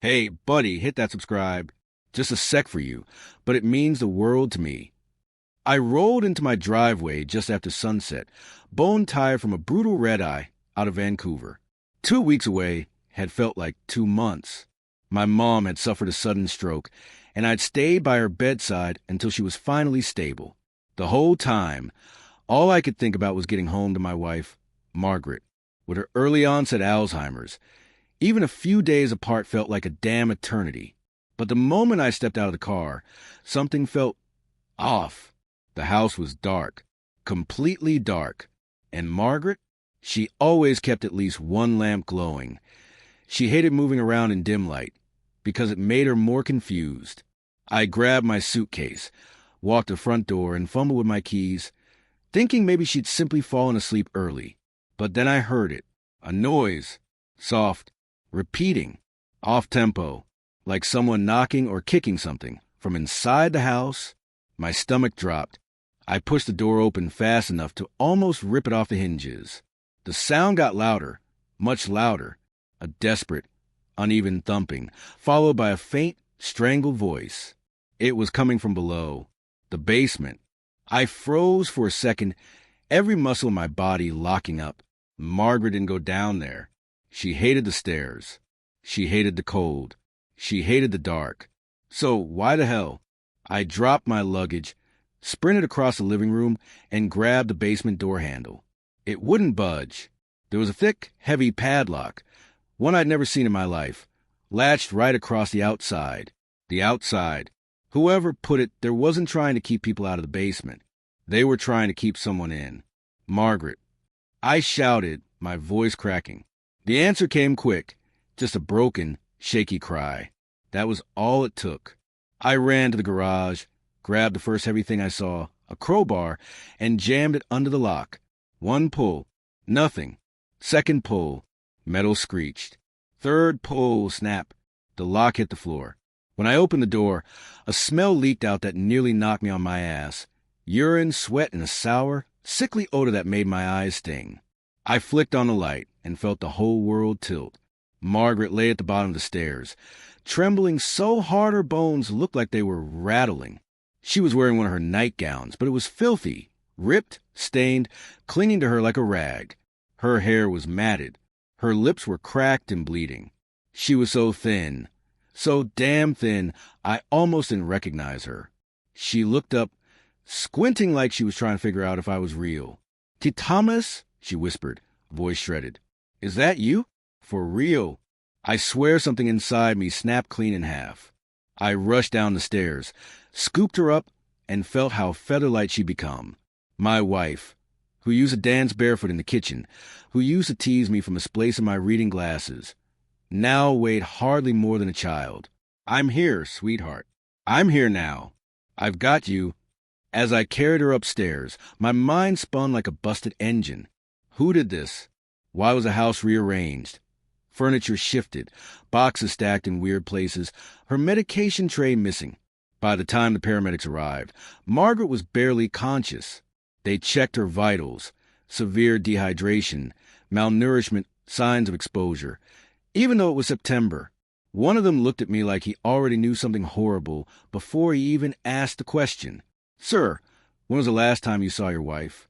Hey, buddy, hit that subscribe. Just a sec for you, but it means the world to me. I rolled into my driveway just after sunset, bone tired from a brutal red-eye out of Vancouver. 2 weeks away had felt like 2 months. My mom had suffered a sudden stroke, and I'd stayed by her bedside until she was finally stable. The whole time, all I could think about was getting home to my wife, Margaret, with her early onset Alzheimer's. Even a few days apart felt like a damn eternity. But the moment I stepped out of the car, something felt off. The house was dark, completely dark. And Margaret? She always kept at least one lamp glowing. She hated moving around in dim light because it made her more confused. I grabbed my suitcase, walked to the front door, and fumbled with my keys, thinking maybe she'd simply fallen asleep early. But then I heard it. A noise. Soft. Repeating. Off-tempo. Like someone knocking or kicking something. From inside the house, my stomach dropped. I pushed the door open fast enough to almost rip it off the hinges. The sound got louder. Much louder. A desperate, uneven thumping, followed by a faint, strangled voice. It was coming from below. The basement. I froze for a second, every muscle in my body locking up. Margaret didn't go down there. She hated the stairs. She hated the cold. She hated the dark. So why the hell? I dropped my luggage, sprinted across the living room, and grabbed the basement door handle. It wouldn't budge. There was a thick, heavy padlock, one I'd never seen in my life, latched right across the outside. The outside. Whoever put it there wasn't trying to keep people out of the basement. They were trying to keep someone in. Margaret. I shouted, my voice cracking. The answer came quick, just a broken, shaky cry. That was all it took. I ran to the garage, grabbed the first heavy thing I saw, a crowbar, and jammed it under the lock. One pull. Nothing. Second pull. Metal screeched. Third pull, snap. The lock hit the floor. When I opened the door, a smell leaked out that nearly knocked me on my ass. Urine, sweat, and a sour, sickly odor that made my eyes sting. I flicked on the light and felt the whole world tilt. Margaret lay at the bottom of the stairs, trembling so hard her bones looked like they were rattling. She was wearing one of her nightgowns, but it was filthy, ripped, stained, clinging to her like a rag. Her hair was matted. Her lips were cracked and bleeding. She was so thin, so damn thin, I almost didn't recognize her. She looked up, squinting like she was trying to figure out if I was real. "Thomas," she whispered, voice shredded. "Is that you? For real?" I swear something inside me snapped clean in half. I rushed down the stairs, scooped her up, and felt how feather-light she'd become. My wife, who used to dance barefoot in the kitchen, who used to tease me for misplacing my reading glasses, now weighed hardly more than a child. "I'm here, sweetheart. I'm here now. I've got you." As I carried her upstairs, my mind spun like a busted engine. Who did this? Why was the house rearranged? Furniture shifted, boxes stacked in weird places, her medication tray missing. By the time the paramedics arrived, Margaret was barely conscious. They checked her vitals, severe dehydration, malnourishment, signs of exposure. Even though it was September, one of them looked at me like he already knew something horrible before he even asked the question. "Sir, when was the last time you saw your wife?"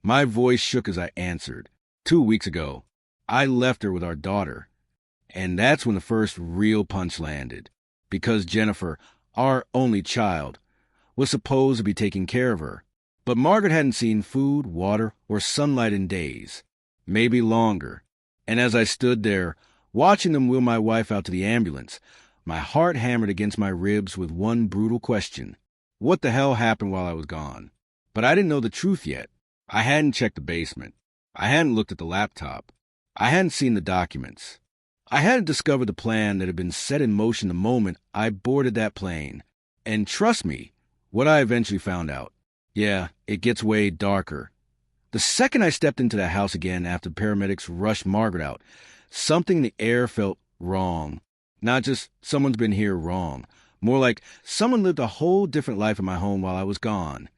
My voice shook as I answered. 2 weeks ago. I left her with our daughter. And that's when the first real punch landed. Because Jennifer, our only child, was supposed to be taking care of her. But Margaret hadn't seen food, water, or sunlight in days. Maybe longer. And as I stood there, watching them wheel my wife out to the ambulance, my heart hammered against my ribs with one brutal question. What the hell happened while I was gone? But I didn't know the truth yet. I hadn't checked the basement. I hadn't looked at the laptop. I hadn't seen the documents. I hadn't discovered the plan that had been set in motion the moment I boarded that plane. And trust me, what I eventually found out. Yeah, it gets way darker. The second I stepped into the house again after the paramedics rushed Margaret out, something in the air felt wrong. Not just someone's been here wrong. More like someone lived a whole different life in my home while I was gone.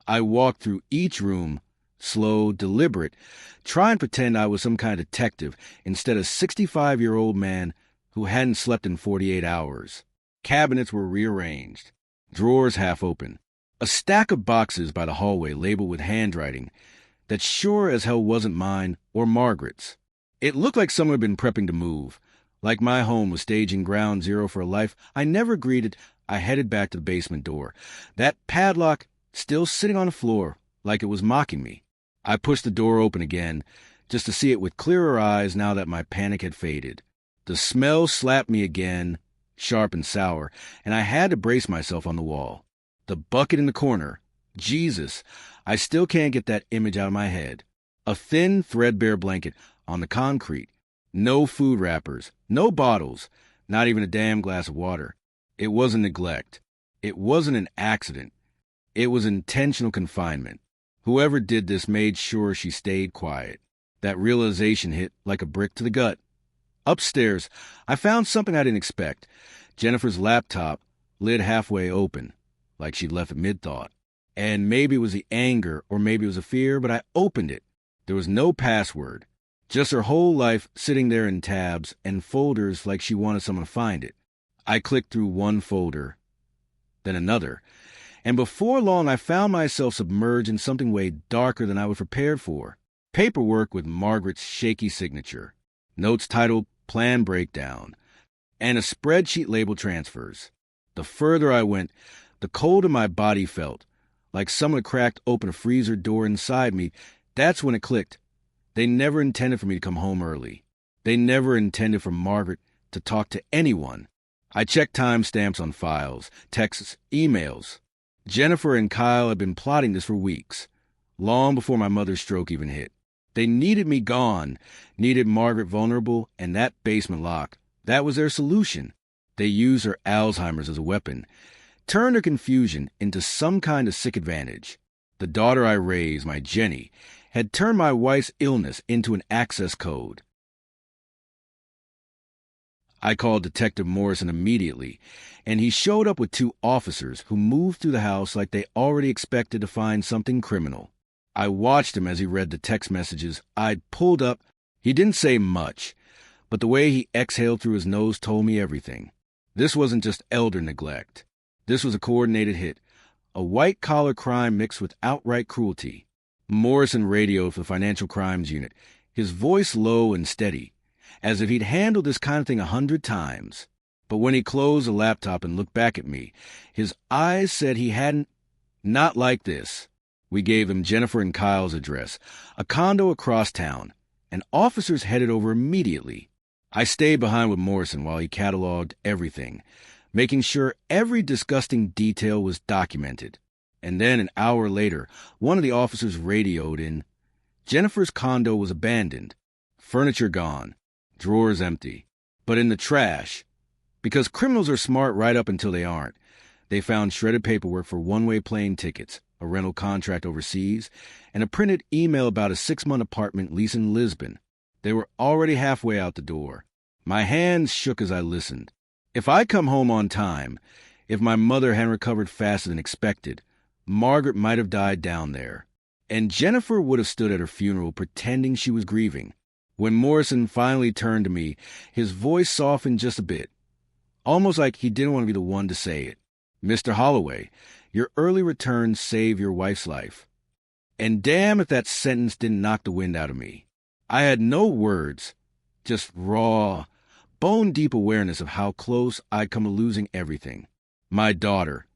I walked through each room, slow, deliberate, trying to pretend I was some kind of detective instead of a 65-year-old man who hadn't slept in 48 hours. Cabinets were rearranged, drawers half open, a stack of boxes by the hallway labeled with handwriting that sure as hell wasn't mine or Margaret's. It looked like someone had been prepping to move. Like my home was staging ground zero for a life I never greeted. I headed back to the basement door, that padlock still sitting on the floor like it was mocking me. I pushed the door open again, just to see it with clearer eyes now that my panic had faded. The smell slapped me again, sharp and sour, and I had to brace myself on the wall. The bucket in the corner. Jesus, I still can't get that image out of my head. A thin, threadbare blanket on the concrete. No food wrappers, no bottles, not even a damn glass of water. It wasn't neglect. It wasn't an accident. It was intentional confinement. Whoever did this made sure she stayed quiet. That realization hit like a brick to the gut. Upstairs, I found something I didn't expect. Jennifer's laptop, lid halfway open, like she'd left it mid-thought. And maybe it was the anger, or maybe it was a fear, but I opened it. There was no password. Just her whole life sitting there in tabs and folders like she wanted someone to find it. I clicked through one folder, then another, and before long I found myself submerged in something way darker than I was prepared for. Paperwork with Margaret's shaky signature, notes titled Plan Breakdown, and a spreadsheet labeled Transfers. The further I went, the colder my body felt, like someone had cracked open a freezer door inside me. That's when it clicked. They never intended for me to come home early. They never intended for Margaret to talk to anyone. I checked timestamps on files, texts, emails. Jennifer and Kyle had been plotting this for weeks, long before my mother's stroke even hit. They needed me gone, needed Margaret vulnerable, and that basement locked. That was their solution. They used her Alzheimer's as a weapon, turned her confusion into some kind of sick advantage. The daughter I raised, my Jenny, had turned my wife's illness into an access code. I called Detective Morrison immediately, and he showed up with 2 officers who moved through the house like they already expected to find something criminal. I watched him as he read the text messages I'd pulled up. He didn't say much, but the way he exhaled through his nose told me everything. This wasn't just elder neglect. This was a coordinated hit, a white-collar crime mixed with outright cruelty. Morrison radioed for the Financial Crimes Unit, his voice low and steady, as if he'd handled this kind of thing 100 times. But when he closed the laptop and looked back at me, his eyes said he hadn't. Not like this. We gave him Jennifer and Kyle's address, a condo across town, and officers headed over immediately. I stayed behind with Morrison while he cataloged everything, making sure every disgusting detail was documented. And then an hour later, one of the officers radioed in. Jennifer's condo was abandoned, furniture gone, drawers empty, but in the trash. Because criminals are smart right up until they aren't. They found shredded paperwork for one-way plane tickets, a rental contract overseas, and a printed email about a 6-month apartment lease in Lisbon. They were already halfway out the door. My hands shook as I listened. If I come home on time, if my mother hadn't recovered faster than expected, Margaret might have died down there. And Jennifer would have stood at her funeral pretending she was grieving. When Morrison finally turned to me, his voice softened just a bit, almost like he didn't want to be the one to say it. Mr. Holloway, your early return saved your wife's life. And damn if that sentence didn't knock the wind out of me. I had no words, just raw, bone-deep awareness of how close I'd come to losing everything. My daughter,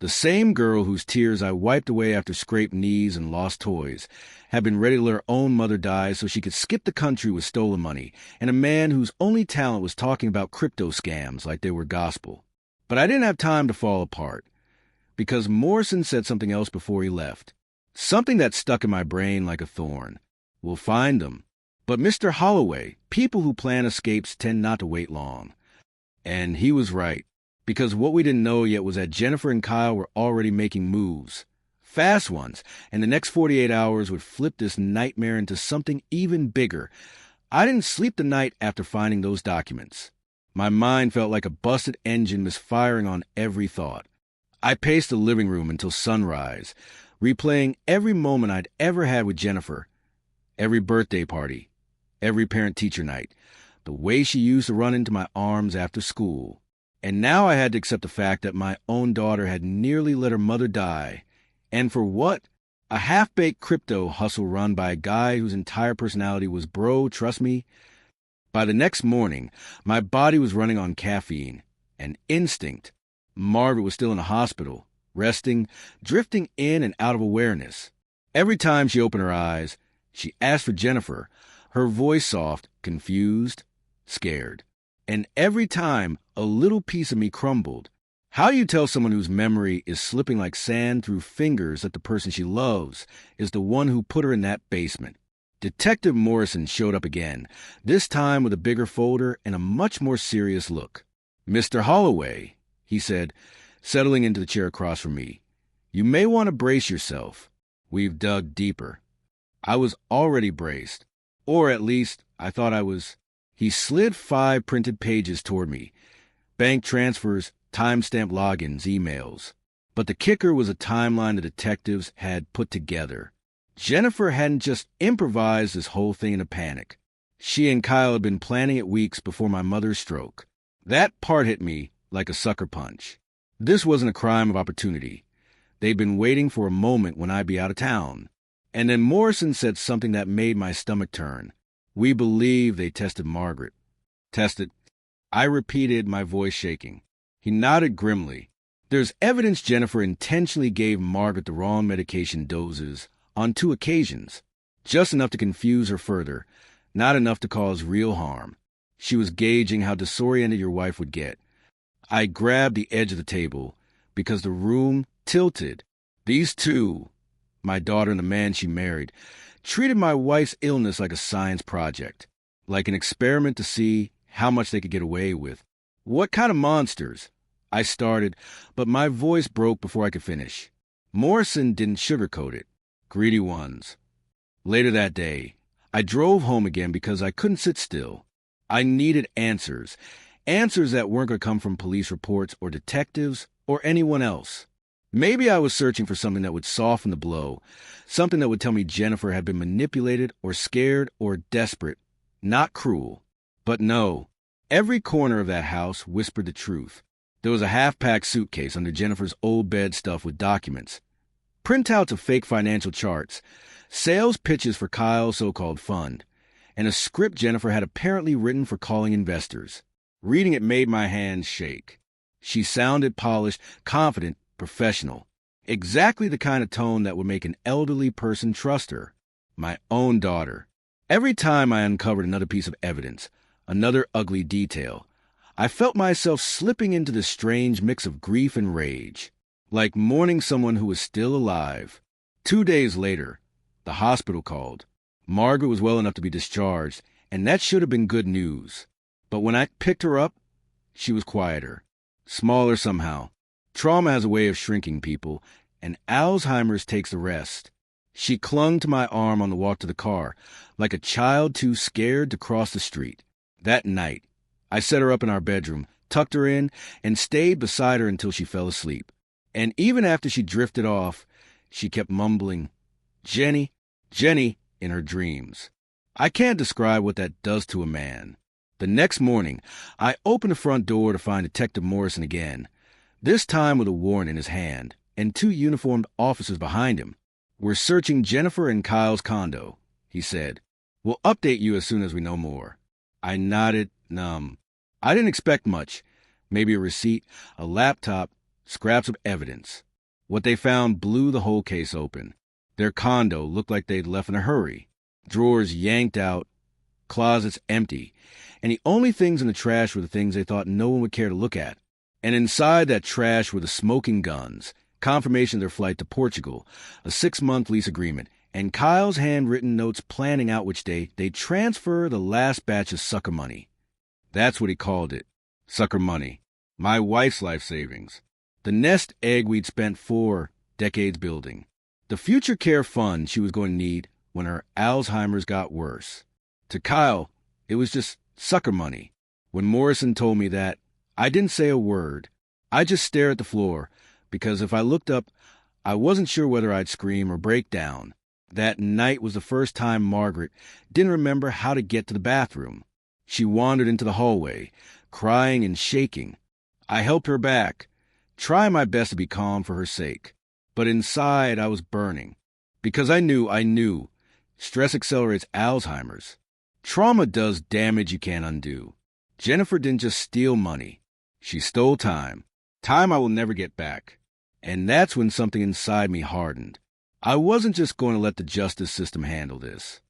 the same girl whose tears I wiped away after scraped knees and lost toys, had been ready to let her own mother die so she could skip the country with stolen money, and a man whose only talent was talking about crypto scams like they were gospel. But I didn't have time to fall apart, because Morrison said something else before he left. Something that stuck in my brain like a thorn. We'll find them. But Mr. Holloway, people who plan escapes tend not to wait long. And he was right, because what we didn't know yet was that Jennifer and Kyle were already making moves. Fast ones, and the next 48 hours would flip this nightmare into something even bigger. I didn't sleep the night after finding those documents. My mind felt like a busted engine misfiring on every thought. I paced the living room until sunrise, replaying every moment I'd ever had with Jennifer, every birthday party, every parent-teacher night, the way she used to run into my arms after school. And now I had to accept the fact that my own daughter had nearly let her mother die. And for what? A half-baked crypto hustle run by a guy whose entire personality was, bro, trust me. By the next morning, my body was running on caffeine, an instinct. Margaret was still in the hospital, resting, drifting in and out of awareness. Every time she opened her eyes, she asked for Jennifer, her voice soft, confused, scared. And every time, a little piece of me crumbled. How do you tell someone whose memory is slipping like sand through fingers that the person she loves is the one who put her in that basement? Detective Morrison showed up again, this time with a bigger folder and a much more serious look. "Mr. Holloway," he said, settling into the chair across from me, "you may want to brace yourself. We've dug deeper." I was already braced, or at least I thought I was. He slid 5 printed pages toward me. Bank transfers, timestamp logins, emails. But the kicker was a timeline the detectives had put together. Jennifer hadn't just improvised this whole thing in a panic. She and Kyle had been planning it weeks before my mother's stroke. That part hit me like a sucker punch. This wasn't a crime of opportunity. They'd been waiting for a moment when I'd be out of town. And then Morrison said something that made my stomach turn. "We believe they tested Margaret." "Tested?" I repeated, my voice shaking. He nodded grimly. "There's evidence Jennifer intentionally gave Margaret the wrong medication doses on 2 occasions. Just enough to confuse her further, not enough to cause real harm. She was gauging how disoriented your wife would get." I grabbed the edge of the table because the room tilted. These two, my daughter and the man she married, treated my wife's illness like a science project, like an experiment to see how much they could get away with. "What kind of monsters?" I started, but my voice broke before I could finish. Morrison didn't sugarcoat it. "Greedy ones." Later that day, I drove home again because I couldn't sit still. I needed answers. Answers that weren't going to come from police reports or detectives or anyone else. Maybe I was searching for something that would soften the blow, something that would tell me Jennifer had been manipulated or scared or desperate, not cruel. But no, every corner of that house whispered the truth. There was a half-packed suitcase under Jennifer's old bed stuffed with documents, printouts of fake financial charts, sales pitches for Kyle's so-called fund, and a script Jennifer had apparently written for calling investors. Reading it made my hands shake. She sounded polished, confident, professional. Exactly the kind of tone that would make an elderly person trust her. My own daughter. Every time I uncovered another piece of evidence, another ugly detail, I felt myself slipping into this strange mix of grief and rage, like mourning someone who was still alive. 2 days later, the hospital called. Margaret was well enough to be discharged, and that should have been good news. But when I picked her up, she was quieter, smaller somehow. Trauma has a way of shrinking people, and Alzheimer's takes the rest. She clung to my arm on the walk to the car, like a child too scared to cross the street. That night, I set her up in our bedroom, tucked her in, and stayed beside her until she fell asleep. And even after she drifted off, she kept mumbling, "Jenny, Jenny," in her dreams. I can't describe what that does to a man. The next morning, I opened the front door to find Detective Morrison again, this time with a warrant in his hand, and 2 uniformed officers behind him. "We're searching Jennifer and Kyle's condo," he said. "We'll update you as soon as we know more." I nodded, numb. I didn't expect much. Maybe a receipt, a laptop, scraps of evidence. What they found blew the whole case open. Their condo looked like they'd left in a hurry. Drawers yanked out, closets empty, and the only things in the trash were the things they thought no one would care to look at. And inside that trash were the smoking guns, confirmation of their flight to Portugal, a 6-month lease agreement, and Kyle's handwritten notes planning out which day they'd transfer the last batch of sucker money. That's what he called it, sucker money. My wife's life savings. The nest egg we'd spent 4 decades building. The future care fund she was going to need when her Alzheimer's got worse. To Kyle, it was just sucker money. When Morrison told me that, I didn't say a word. I just stared at the floor, because if I looked up, I wasn't sure whether I'd scream or break down. That night was the first time Margaret didn't remember how to get to the bathroom. She wandered into the hallway, crying and shaking. I helped her back, trying my best to be calm for her sake. But inside, I was burning. Because I knew, stress accelerates Alzheimer's. Trauma does damage you can't undo. Jennifer didn't just steal money. She stole time. Time I will never get back. And that's when something inside me hardened. I wasn't just going to let the justice system handle this.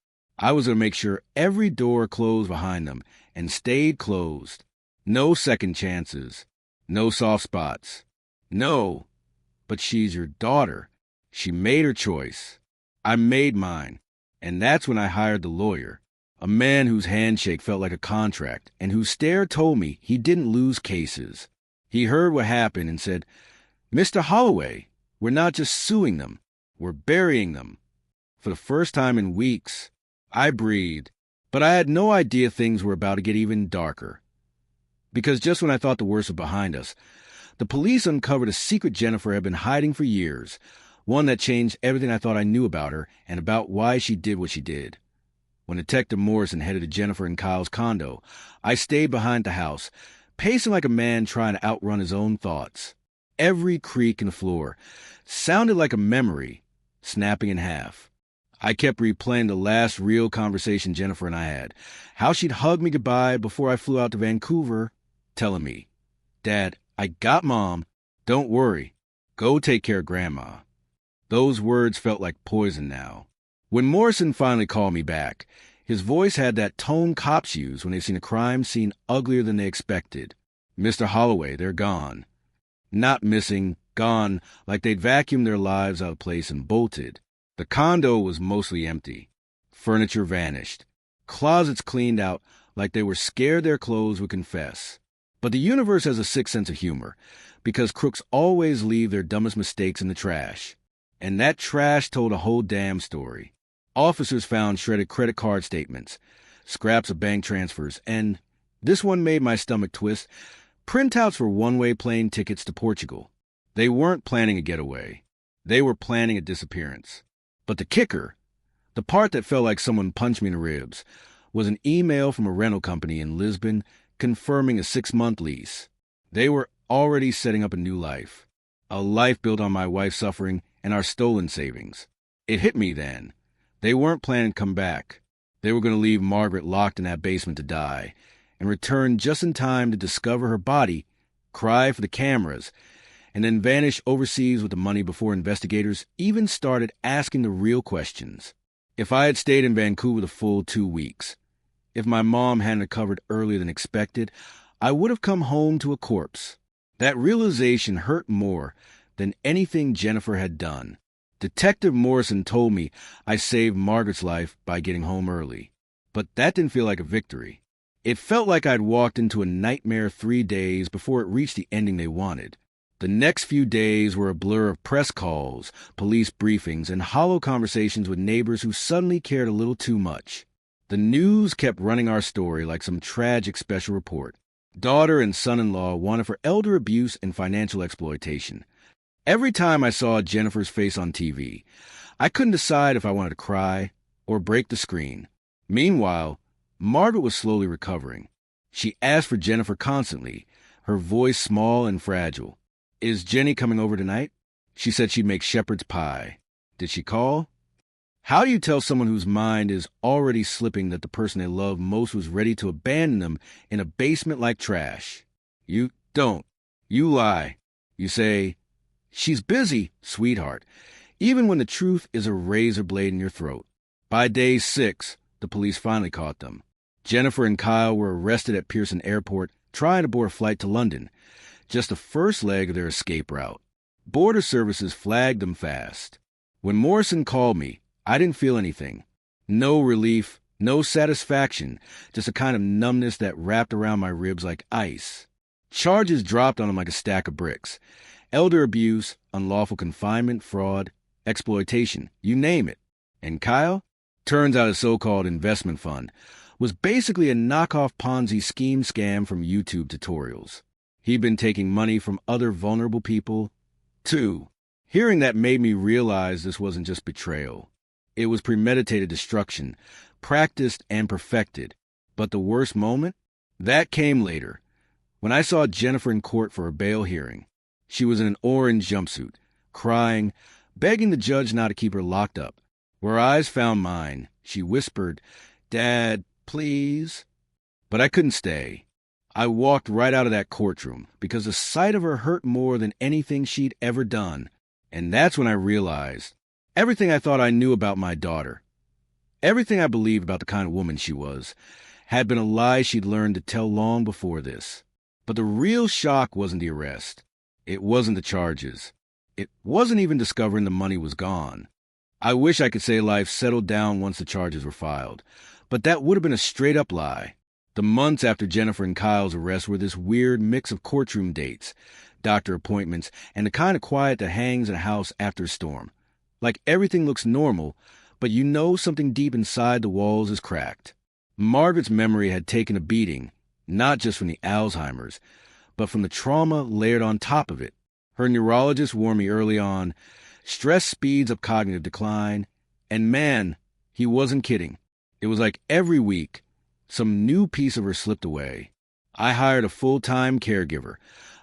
I was going to make sure every door closed behind them and stayed closed. No second chances. No soft spots. No. But she's your daughter. She made her choice. I made mine. And that's when I hired the lawyer. A man whose handshake felt like a contract and whose stare told me he didn't lose cases. He heard what happened and said, "Mr. Holloway, we're not just suing them. We're burying them." For the first time in weeks, I breathed, but I had no idea things were about to get even darker. Because just when I thought the worst was behind us, the police uncovered a secret Jennifer had been hiding for years, one that changed everything I thought I knew about her and about why she did what she did. When Detective Morrison headed to Jennifer and Kyle's condo, I stayed behind the house, pacing like a man trying to outrun his own thoughts. Every creak in the floor sounded like a memory snapping in half. I kept replaying the last real conversation Jennifer and I had, how she'd hug me goodbye before I flew out to Vancouver, telling me, "Dad, I got Mom. Don't worry. Go take care of Grandma." Those words felt like poison now. When Morrison finally called me back, his voice had that tone cops use when they've seen a crime scene uglier than they expected. "Mr. Holloway, they're gone." Not missing, gone, like they'd vacuumed their lives out of place and bolted. The condo was mostly empty. Furniture vanished. Closets cleaned out like they were scared their clothes would confess. But the universe has a sick sense of humor, because crooks always leave their dumbest mistakes in the trash. And that trash told a whole damn story. Officers found shredded credit card statements, scraps of bank transfers, and, this one made my stomach twist, printouts for one-way plane tickets to Portugal. They weren't planning a getaway. They were planning a disappearance. But the kicker, the part that felt like someone punched me in the ribs, was an email from a rental company in Lisbon confirming a 6-month lease. They were already setting up a new life. A life built on my wife's suffering and our stolen savings. It hit me then. They weren't planning to come back. They were going to leave Margaret locked in that basement to die, and return just in time to discover her body, cry for the cameras, and then vanish overseas with the money before investigators even started asking the real questions. If I had stayed in Vancouver the full 2 weeks, if my mom hadn't recovered earlier than expected, I would have come home to a corpse. That realization hurt more than anything Jennifer had done. Detective Morrison told me I saved Margaret's life by getting home early. But that didn't feel like a victory. It felt like I'd walked into a nightmare 3 days before it reached the ending they wanted. The next few days were a blur of press calls, police briefings, and hollow conversations with neighbors who suddenly cared a little too much. The news kept running our story like some tragic special report. Daughter and son-in-law wanted for elder abuse and financial exploitation. Every time I saw Jennifer's face on TV, I couldn't decide if I wanted to cry or break the screen. Meanwhile, Margaret was slowly recovering. She asked for Jennifer constantly, her voice small and fragile. "Is Jenny coming over tonight?" She said she'd make shepherd's pie. Did she call? How do you tell someone whose mind is already slipping that the person they love most was ready to abandon them in a basement like trash? You don't. You lie. You say, "She's busy, sweetheart," even when the truth is a razor blade in your throat. By day 6, the police finally caught them. Jennifer and Kyle were arrested at Pearson Airport trying to board a flight to London, just the first leg of their escape route. Border services flagged them fast. When Morrison called me, I didn't feel anything. No relief, no satisfaction, just a kind of numbness that wrapped around my ribs like ice. Charges dropped on him like a stack of bricks. Elder abuse, unlawful confinement, fraud, exploitation, you name it. And Kyle? Turns out his so-called investment fund was basically a knockoff Ponzi scheme scam from YouTube tutorials. He'd been taking money from other vulnerable people, too. Hearing that made me realize this wasn't just betrayal. It was premeditated destruction, practiced and perfected. But the worst moment? That came later, when I saw Jennifer in court for her bail hearing. She was in an orange jumpsuit, crying, begging the judge not to keep her locked up. Where her eyes found mine, she whispered, "Dad, please." But I couldn't stay. I walked right out of that courtroom because the sight of her hurt more than anything she'd ever done. And that's when I realized everything I thought I knew about my daughter, everything I believed about the kind of woman she was, had been a lie she'd learned to tell long before this. But the real shock wasn't the arrest. It wasn't the charges. It wasn't even discovering the money was gone. I wish I could say life settled down once the charges were filed, but that would have been a straight-up lie. The months after Jennifer and Kyle's arrest were this weird mix of courtroom dates, doctor appointments, and the kind of quiet that hangs in a house after a storm. Like everything looks normal, but you know something deep inside the walls is cracked. Margaret's memory had taken a beating, not just from the Alzheimer's, but from the trauma layered on top of it. Her neurologist warned me early on, stress speeds up cognitive decline, and man, he wasn't kidding. It was like every week, some new piece of her slipped away. I hired a full-time caregiver,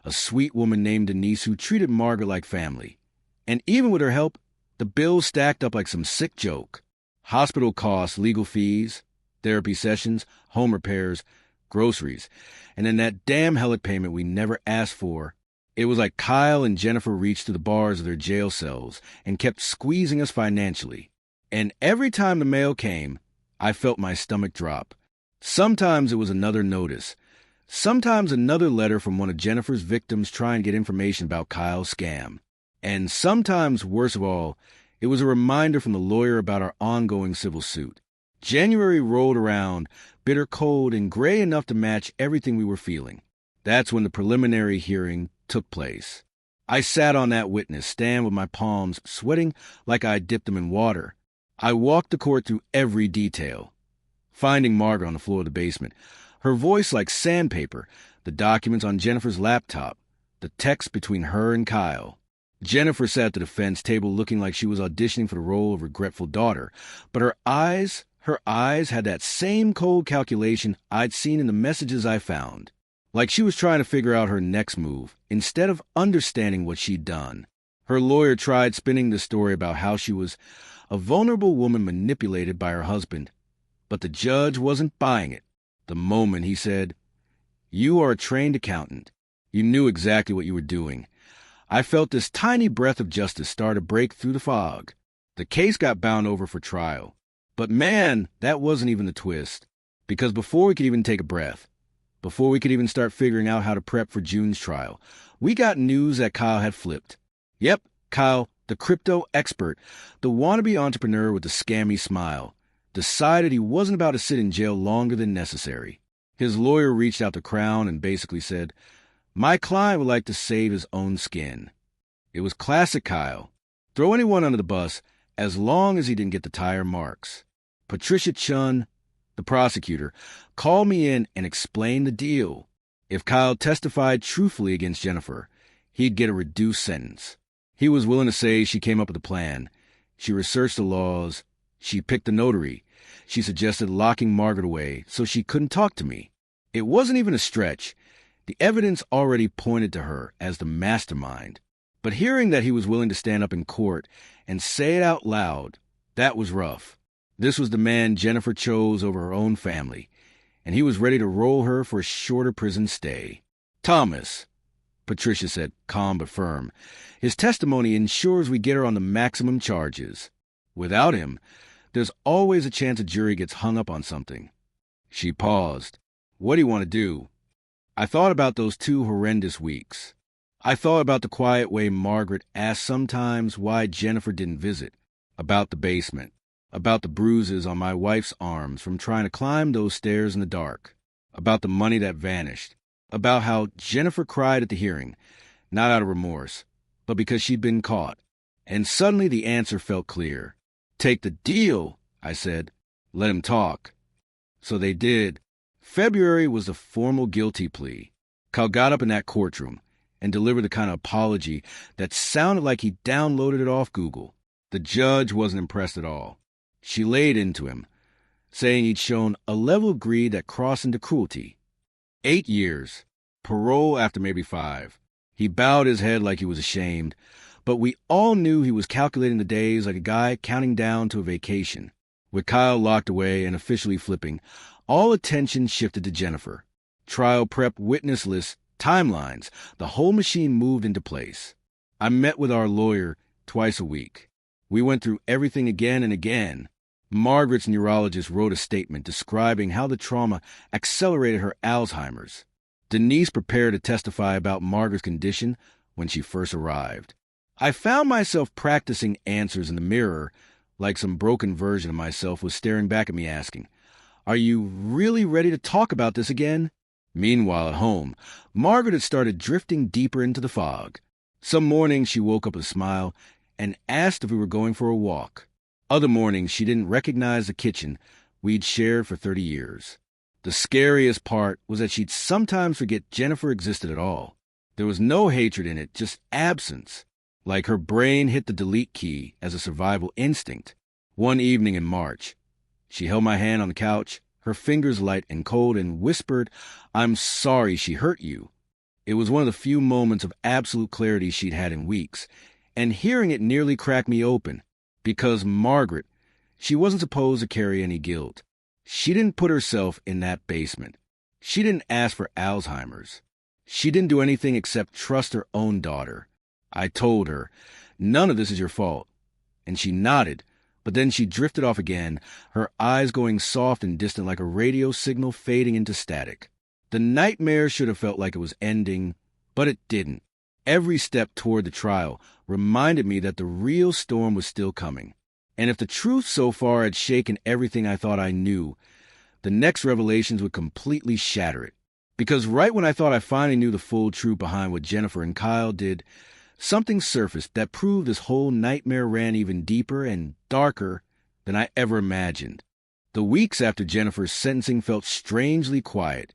a sweet woman named Denise who treated Margaret like family. And even with her help, the bills stacked up like some sick joke. Hospital costs, legal fees, therapy sessions, home repairs, groceries, and then that damn hellic payment we never asked for. It was like Kyle and Jennifer reached through the bars of their jail cells and kept squeezing us financially. And every time the mail came, I felt my stomach drop. Sometimes it was another notice. Sometimes another letter from one of Jennifer's victims trying to get information about Kyle's scam. And sometimes, worst of all, it was a reminder from the lawyer about our ongoing civil suit. January rolled around, bitter cold and gray enough to match everything we were feeling. That's when the preliminary hearing took place. I sat on that witness stand with my palms sweating like I dipped them in water. I walked the court through every detail, finding Margaret on the floor of the basement, her voice like sandpaper, the documents on Jennifer's laptop, the text between her and Kyle. Jennifer sat at the defense table looking like she was auditioning for the role of regretful daughter, but her eyes had that same cold calculation I'd seen in the messages I found. Like she was trying to figure out her next move, instead of understanding what she'd done. Her lawyer tried spinning the story about how she was a vulnerable woman manipulated by her husband, but the judge wasn't buying it. The moment he said, "You are a trained accountant. You knew exactly what you were doing," I felt this tiny breath of justice start to break through the fog. The case got bound over for trial. But man, that wasn't even the twist. Because before we could even take a breath, before we could even start figuring out how to prep for June's trial, we got news that Kyle had flipped. Yep, Kyle, the crypto expert, the wannabe entrepreneur with the scammy smile, decided he wasn't about to sit in jail longer than necessary. His lawyer reached out to Crown and basically said, "My client would like to save his own skin." It was classic Kyle. Throw anyone under the bus as long as he didn't get the tire marks. Patricia Chun, the prosecutor, called me in and explained the deal. If Kyle testified truthfully against Jennifer, he'd get a reduced sentence. He was willing to say she came up with a plan. She researched the laws. She picked the notary. She suggested locking Margaret away so she couldn't talk to me. It wasn't even a stretch. The evidence already pointed to her as the mastermind. But hearing that he was willing to stand up in court and say it out loud, that was rough. This was the man Jennifer chose over her own family, and he was ready to roll her for a shorter prison stay. "Thomas," Patricia said, calm but firm, "his testimony ensures we get her on the maximum charges. Without him, there's always a chance a jury gets hung up on something." She paused. "What do you want to do?" I thought about those 2 horrendous weeks. I thought about the quiet way Margaret asked sometimes why Jennifer didn't visit, about the basement, about the bruises on my wife's arms from trying to climb those stairs in the dark, about the money that vanished, about how Jennifer cried at the hearing, not out of remorse, but because she'd been caught. And suddenly the answer felt clear. "Take the deal," I said. "Let him talk." So they did. February was the formal guilty plea. Kyle got up in that courtroom and delivered the kind of apology that sounded like he downloaded it off Google. The judge wasn't impressed at all. She laid into him. saying he'd shown a level of greed that crossed into cruelty. 8 years. Parole after maybe 5. He bowed his head like he was ashamed, but we all knew he was calculating the days like a guy counting down to a vacation. With Kyle locked away and officially flipping, all attention shifted to Jennifer. Trial prep, witness list, timelines, the whole machine moved into place. I met with our lawyer twice a week. We went through everything again and again. Margaret's neurologist wrote a statement describing how the trauma accelerated her Alzheimer's. Denise prepared to testify about Margaret's condition when she first arrived. I found myself practicing answers in the mirror, like some broken version of myself was staring back at me asking, "Are you really ready to talk about this again?" Meanwhile, at home, Margaret had started drifting deeper into the fog. Some mornings she woke up with a smile and asked if we were going for a walk. Other mornings she didn't recognize the kitchen we'd shared for 30 years. The scariest part was that she'd sometimes forget Jennifer existed at all. There was no hatred in it, just absence. Like her brain hit the delete key as a survival instinct. One evening in March, she held my hand on the couch, her fingers light and cold, and whispered, "I'm sorry she hurt you." It was one of the few moments of absolute clarity she'd had in weeks, and hearing it nearly cracked me open. Because Margaret, she wasn't supposed to carry any guilt. She didn't put herself in that basement. She didn't ask for Alzheimer's. She didn't do anything except trust her own daughter. I told her, "None of this is your fault." And she nodded, but then she drifted off again, her eyes going soft and distant like a radio signal fading into static. The nightmare should have felt like it was ending, but it didn't. Every step toward the trial reminded me that the real storm was still coming. And if the truth so far had shaken everything I thought I knew, the next revelations would completely shatter it. Because right when I thought I finally knew the full truth behind what Jennifer and Kyle did, something surfaced that proved this whole nightmare ran even deeper and darker than I ever imagined. The weeks after Jennifer's sentencing felt strangely quiet,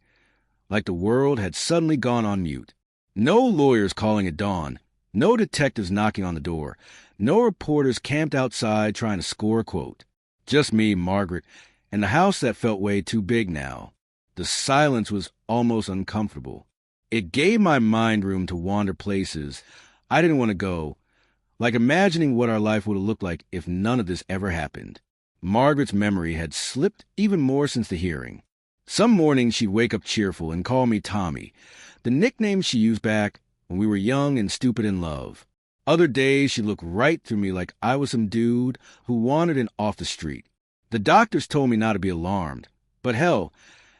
like the world had suddenly gone on mute. No lawyers calling at dawn, no detectives knocking on the door, no reporters camped outside trying to score a quote. Just me, Margaret, and the house that felt way too big now. The silence was almost uncomfortable. It gave my mind room to wander places I didn't want to go, like imagining what our life would have looked like if none of this ever happened. Margaret's memory had slipped even more since the hearing. Some mornings she'd wake up cheerful and call me Tommy, the nickname she used back when we were young and stupid in love. Other days she'd look right through me like I was some dude who wandered in off the street. The doctors told me not to be alarmed, but hell,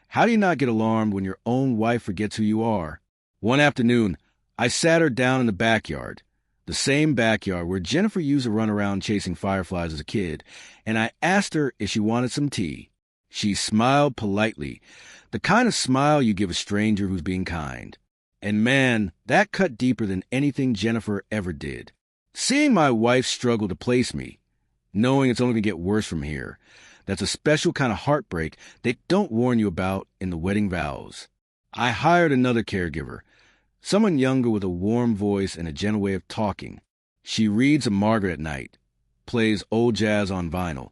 how do you not get alarmed when your own wife forgets who you are? One afternoon, I sat her down in the backyard, the same backyard where Jennifer used to run around chasing fireflies as a kid, and I asked her if she wanted some tea. She smiled politely, the kind of smile you give a stranger who's being kind. And man, that cut deeper than anything Jennifer ever did. Seeing my wife struggle to place me, knowing it's only going to get worse from here, that's a special kind of heartbreak they don't warn you about in the wedding vows. I hired another caregiver, someone younger with a warm voice and a gentle way of talking. She reads to Margaret at night, plays old jazz on vinyl,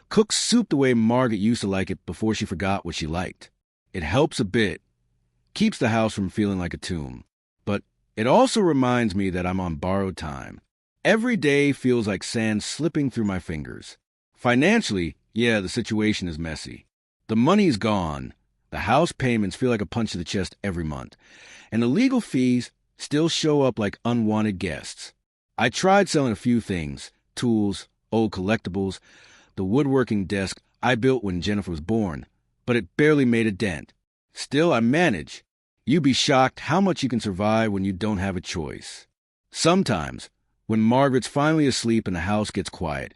cooks soup the way Margaret used to like it before she forgot what she liked. It helps a bit, keeps the house from feeling like a tomb. But it also reminds me that I'm on borrowed time. Every day feels like sand slipping through my fingers. Financially, yeah, the situation is messy. The money's gone. The house payments feel like a punch to the chest every month. And the legal fees still show up like unwanted guests. I tried selling a few things, tools, old collectibles, the woodworking desk I built when Jennifer was born, but it barely made a dent. Still, I manage. You'd be shocked how much you can survive when you don't have a choice. Sometimes, when Margaret's finally asleep and the house gets quiet,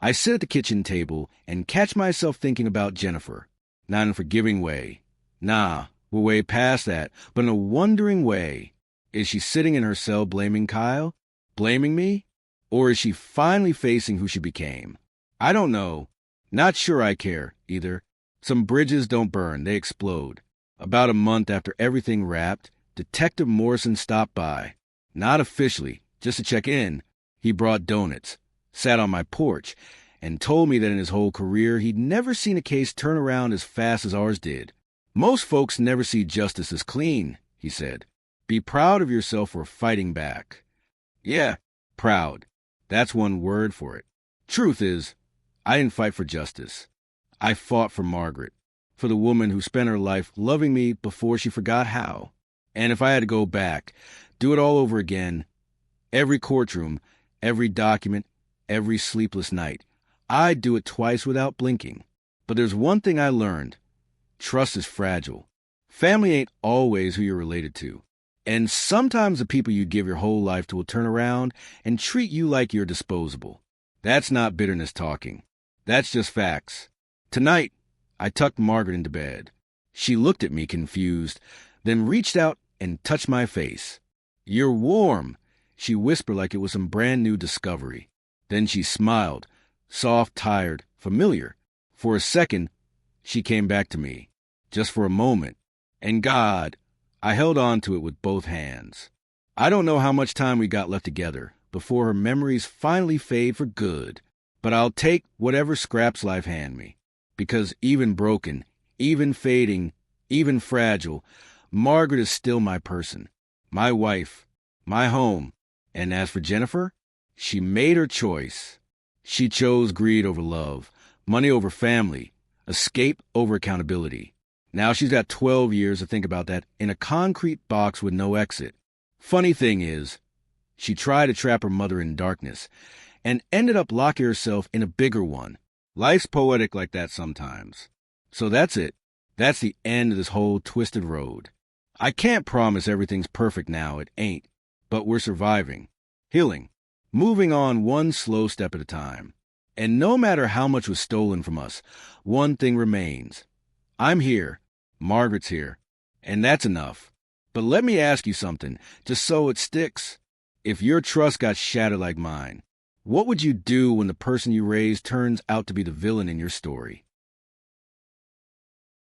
I sit at the kitchen table and catch myself thinking about Jennifer. Not in a forgiving way. Nah, we're way past that, but in a wondering way. Is she sitting in her cell blaming Kyle? Blaming me? Or is she finally facing who she became? I don't know. Not sure I care, either. Some bridges don't burn, they explode. About a month after everything wrapped, Detective Morrison stopped by. Not officially, just to check in. He brought donuts, sat on my porch, and told me that in his whole career he'd never seen a case turn around as fast as ours did. Most folks never see justice as clean, he said. Be proud of yourself for fighting back. Yeah, proud. That's one word for it. Truth is, I didn't fight for justice. I fought for Margaret, for the woman who spent her life loving me before she forgot how. And if I had to go back, do it all over again, every courtroom, every document, every sleepless night, I'd do it twice without blinking. But there's one thing I learned. Trust is fragile. Family ain't always who you're related to. And sometimes the people you give your whole life to will turn around and treat you like you're disposable. That's not bitterness talking. That's just facts. Tonight, I tucked Margaret into bed. She looked at me confused, then reached out and touched my face. You're warm, she whispered like it was some brand new discovery. Then she smiled, soft, tired, familiar. For a second, she came back to me, just for a moment. And God, I held on to it with both hands. I don't know how much time we got left together before her memories finally fade for good, but I'll take whatever scraps life hand me, because even broken, even fading, even fragile, Margaret is still my person, my wife, my home. And as for Jennifer, she made her choice. She chose greed over love, money over family, escape over accountability. Now she's got 12 years to think about that in a concrete box with no exit. Funny thing is, she tried to trap her mother in darkness and ended up locking herself in a bigger one. Life's poetic like that sometimes. So that's it. That's the end of this whole twisted road. I can't promise everything's perfect now. It ain't. But we're surviving, healing, moving on one slow step at a time. And no matter how much was stolen from us, one thing remains. I'm here. Margaret's here. And that's enough. But let me ask you something, just so it sticks. If your trust got shattered like mine, what would you do when the person you raised turns out to be the villain in your story?